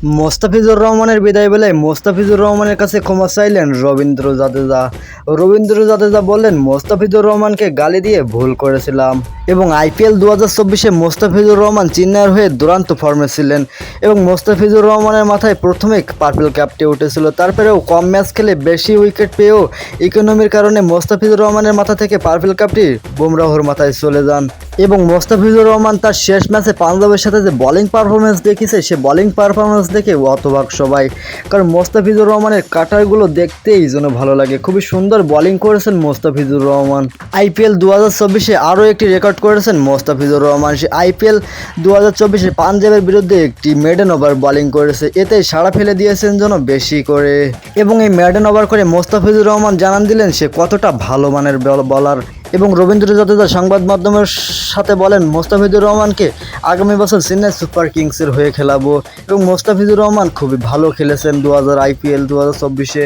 মোস্তাফিজুর রহমানের বিদায় বেলায় মোস্তাফিজুর রহমানের কাছে ক্ষমা চাইলেন রবীন্দ্র জাদেজা। রবীন্দ্র জাদেজা বললেন, মোস্তাফিজুর রহমানকে গালি দিয়ে ভুল করেছিলাম। এবং আইপিএল 2024-এ মোস্তাফিজুর রহমান চেন্নাইয়ের হয়ে দুরন্ত ফর্মে ছিলেন এবং মোস্তাফিজুর রহমানের মাথায় প্রথমে পার্পল ক্যাপটি উঠেছিল। তারপরেও কম ম্যাচ খেলে বেশি উইকেট পেয়েও ইকোনমির কারণে মোস্তাফিজুর রহমানের মাথা থেকে পার্পল ক্যাপটি বুমরাহর মাথায় চলে যান। এবং মোস্তাফিজুর রহমান তার শেষ ম্যাচে পাঞ্জাবের সাথে যে বোলিং পারফরমেন্স দেখিয়েছে, সে বোলিং পারফরমেন্স দেখে হতবাক সবাই। কারণ মোস্তাফিজুর রহমানের কাটারগুলো দেখতেই যেন ভালো লাগে। খুবই সুন্দর বোলিং করেছেন মোস্তাফিজুর রহমান। আইপিএল 2024-এ আরও একটি রেকর্ড করেছেন মোস্তাফিজুর রহমান। সে আইপিএল 2024-এ পাঞ্জাবের বিরুদ্ধে একটি মেডেন ওভার বোলিং করেছে, এতে সাড়া ফেলে দিয়েছেন যেন বেশি করে। এবং এই মেডেন ওভার করে মোস্তাফিজুর রহমান জানান দিলেন সে কতটা ভালো মানের বলার। এবং রবীন্দ্র জাদেজা সংবাদ মাধ্যমের সাথে বলেন, মোস্তাফিজুর রহমানকে আগামী বছর চেন্নাই সুপার কিংসের হয়ে খেলাবো। এবং মোস্তাফিজুর রহমান খুবই ভালো খেলেছেন আইপিএল 2024-এ।